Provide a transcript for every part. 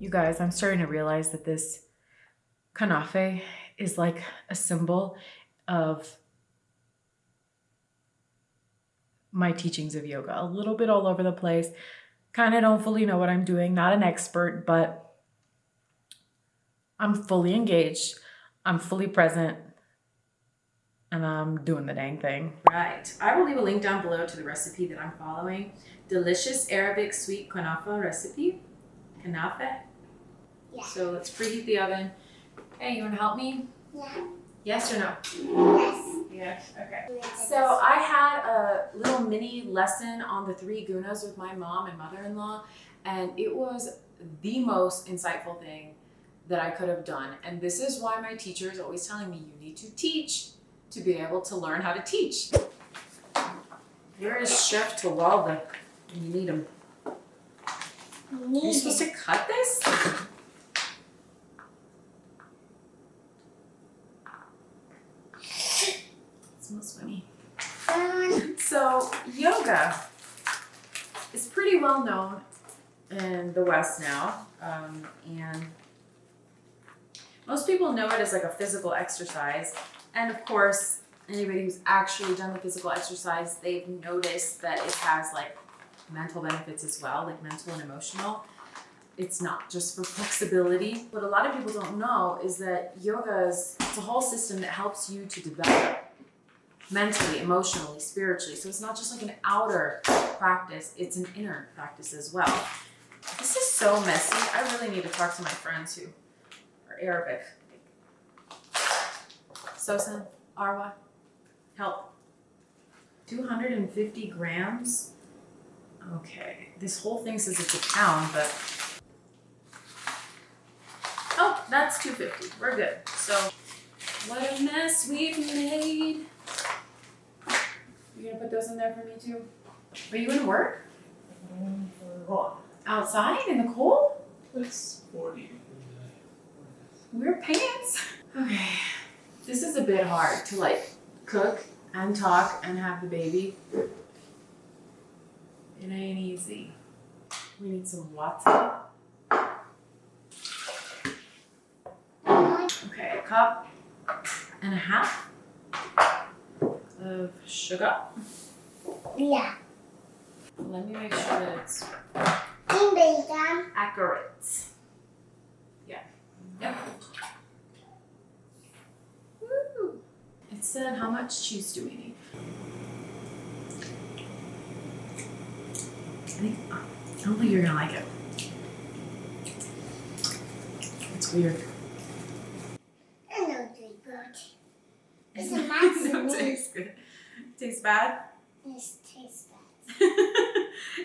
You guys, I'm starting to realize that this kunafeh is like a symbol of my teachings of yoga. A little bit all over the place. Kind of don't fully know what I'm doing. Not an expert, but I'm fully engaged. I'm fully present. And I'm doing the dang thing. Right. I will leave a link down below to the recipe that I'm following. Delicious Arabic sweet kunafa recipe. Kunafeh. Yeah. So let's preheat the oven. Hey, you want to help me? Yeah. Yes or no? Yes. Yes. Okay. So I had a little mini lesson on the 3 gunas with my mom and mother-in-law, and it was the most insightful thing that I could have done. And this is why my teacher is always telling me you need to teach to be able to learn how to teach. Where is Chef Tawalda when you need him? Are you supposed to cut this? Smells funny. So yoga is pretty well known in the West now, and most people know it as like a physical exercise. And of course, anybody who's actually done the physical exercise, they've noticed that it has like mental benefits as well, like mental and emotional. It's not just for flexibility. What a lot of people don't know is that yoga it's a whole system that helps you to develop mentally, emotionally, spiritually. So it's not just like an outer practice, it's an inner practice as well. This is so messy. I really need to talk to my friends who are Arabic. Sosan, Arwa, help. 250 grams. Okay, this whole thing says it's a pound, but oh, that's 250. We're good. So what a mess we've made. You gonna put those in there for me too? Are you gonna work? Outside in the cold? It's 40. Wear pants. Okay. This is a bit hard to like cook and talk and have the baby. It ain't easy. We need some water. Okay, a cup and a half of sugar. Yeah. Let me make sure that it's accurate. Yeah. Yep. Woo. It said how much cheese do we need? I don't think you're gonna like it. It's weird. I know it's good. It's a It massive don't taste good. Tastes bad? It tastes bad.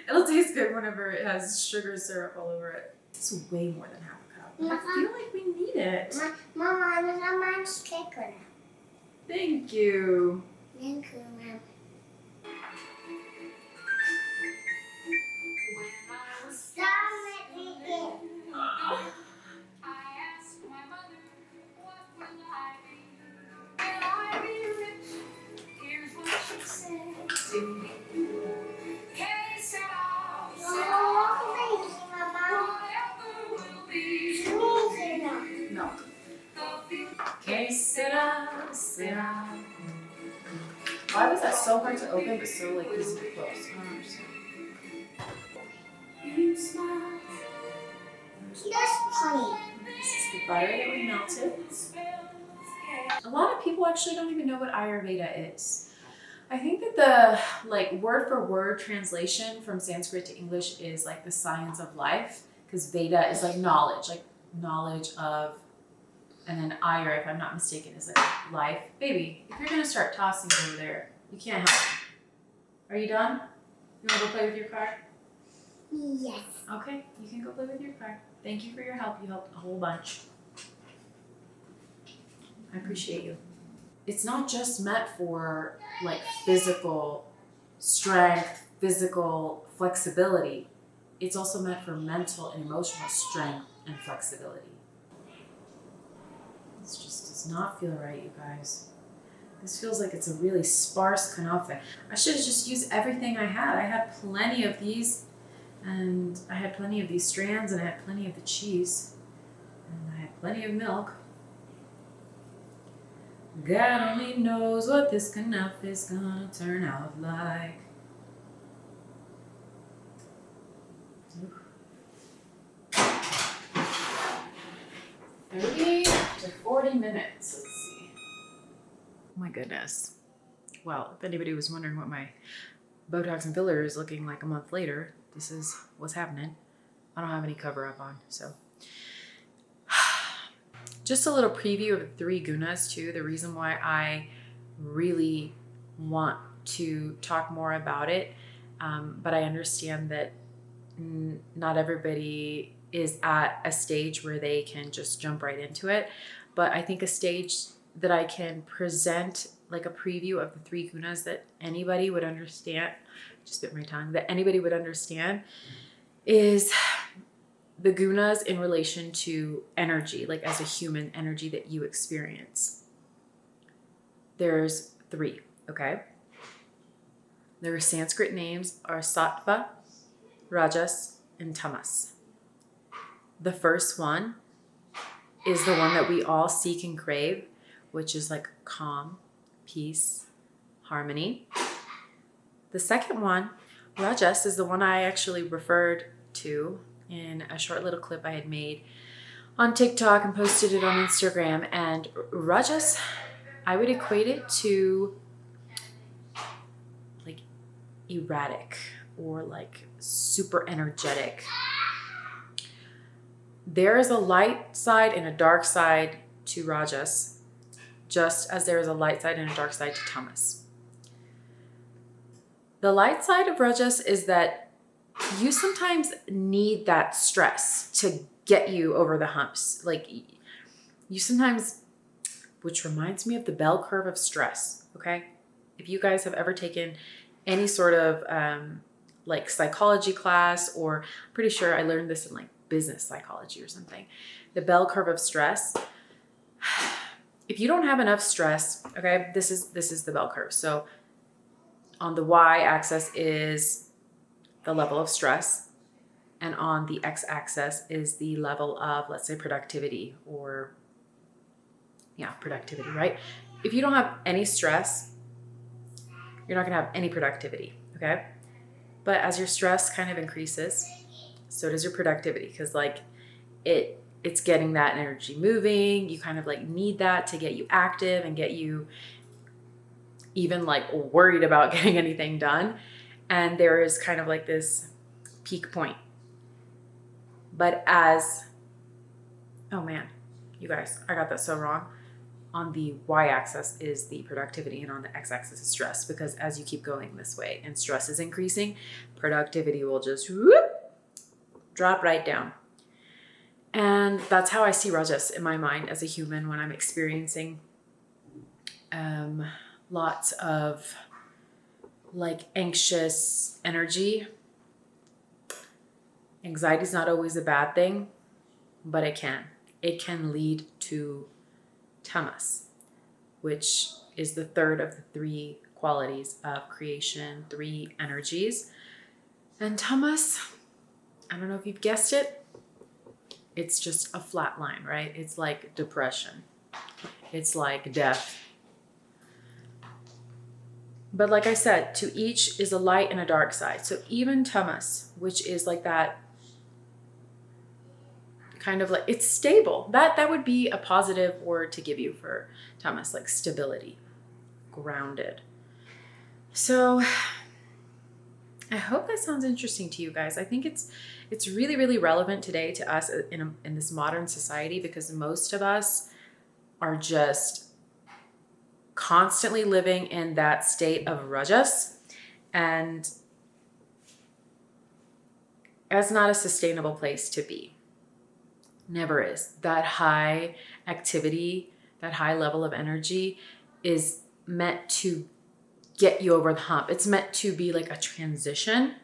It'll taste good whenever it has sugar syrup all over it. It's way more than half a cup. I feel like we need it. Mama, I'm a nice cake now. Thank you. Thank you, Mom. Stop making it. Milk. Okay, sit-up. Why was that so hard to open but so like easy to close? I don't understand. That's funny. This is the butter that we melted. A lot of people actually don't even know what Ayurveda is. I think that the like word for word translation from Sanskrit to English is like the science of life, because Veda is like knowledge of, and then Ayur, if I'm not mistaken, is like life. Baby, if you're gonna start tossing over there, you can't help me. Are you done? You wanna go play with your car? Yes. Okay, you can go play with your car. Thank you for your help. You helped a whole bunch. I appreciate you. It's not just meant for like physical strength, physical flexibility. It's also meant for mental and emotional strength and flexibility. This just does not feel right, you guys. This feels like it's a really sparse kunafeh. I should have just used everything I had. I had plenty of these, And I had plenty of these strands, and I had plenty of the cheese, and I had plenty of milk. God only knows what this kunafeh is gonna turn out like. 30 to 40 minutes. Let's see. Oh my goodness. Well, if anybody was wondering what my Botox and filler is looking like a month later, this is what's happening. I don't have any cover up on, so. Just a little preview of the 3 gunas too. The reason why I really want to talk more about it, but I understand that not everybody is at a stage where they can just jump right into it. But I think a stage that I can present like a preview of the 3 gunas that anybody would understand, just bit my tongue, that anybody would understand is the gunas in relation to energy, like as a human energy that you experience. There's 3, okay? Their Sanskrit names are Sattva, Rajas, and Tamas. The first one is the one that we all seek and crave, which is like calm, peace, harmony. The second one, Rajas, is the one I actually referred to in a short little clip I had made on TikTok and posted it on Instagram. And Rajas, I would equate it to like erratic or like super energetic. There is a light side and a dark side to Rajas, just as there is a light side and a dark side to Tamas. The light side of Rajas is that you sometimes need that stress to get you over the humps. Like you sometimes, which reminds me of the bell curve of stress, okay? If you guys have ever taken any sort of like psychology class, or I'm pretty sure I learned this in like business psychology or something, the bell curve of stress. If you don't have enough stress, okay, this is the bell curve. So on the y-axis is the level of stress, and on the x-axis is the level of, let's say, productivity, or productivity, right? If you don't have any stress, you're not gonna have any productivity, okay? But as your stress kind of increases, so does your productivity, because like it's getting that energy moving. You kind of like need that to get you active and get you even like worried about getting anything done. And there is kind of like this peak point. But oh man, you guys, I got that so wrong. On the y-axis is the productivity, and on the x-axis is stress, because as you keep going this way and stress is increasing, productivity will just drop right down. And that's how I see Rajas in my mind as a human when I'm experiencing lots of like anxious energy. Anxiety is not always a bad thing, but it can lead to Tamas, which is the third of the 3 qualities of creation, 3 energies. And Tamas, I don't know if you've guessed it, it's just a flat line, right? It's like depression. It's like death. But like I said, to each is a light and a dark side. So even Tamas, which is like that kind of like, it's stable. That would be a positive word to give you for Tamas, like stability, grounded. So I hope that sounds interesting to you guys. I think it's really, really relevant today to us in this modern society, because most of us are just constantly living in that state of Rajas, and that's not a sustainable place to be. Never is. That high activity, that high level of energy is meant to get you over the hump. It's meant to be like a transition.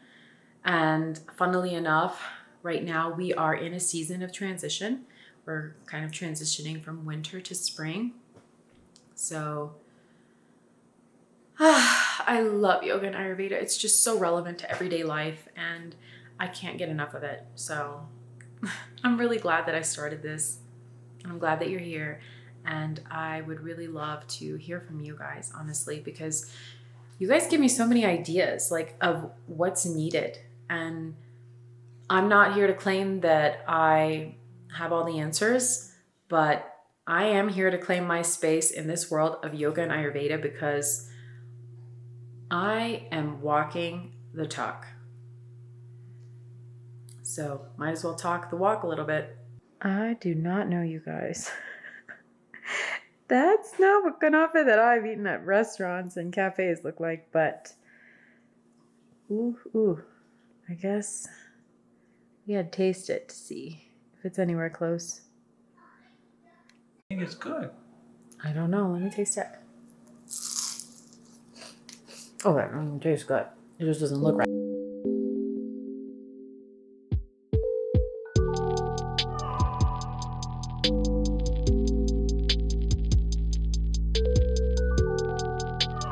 And funnily enough, right now we are in a season of transition. We're kind of transitioning from winter to spring. So I love yoga and Ayurveda. It's just so relevant to everyday life. And I can't get enough of it. So I'm really glad that I started this. I'm glad that you're here. And I would really love to hear from you guys, honestly, because you guys give me so many ideas like of what's needed. And I'm not here to claim that I have all the answers, but I am here to claim my space in this world of yoga and Ayurveda because I am walking the talk. So might as well talk the walk a little bit. I do not know, you guys. That's not what kunafeh that I've eaten at restaurants and cafes look like, but ooh, I guess we had to taste it to see if it's anywhere close. I think it's good. I don't know. Let me taste it. Oh, that tastes good. It just doesn't look right.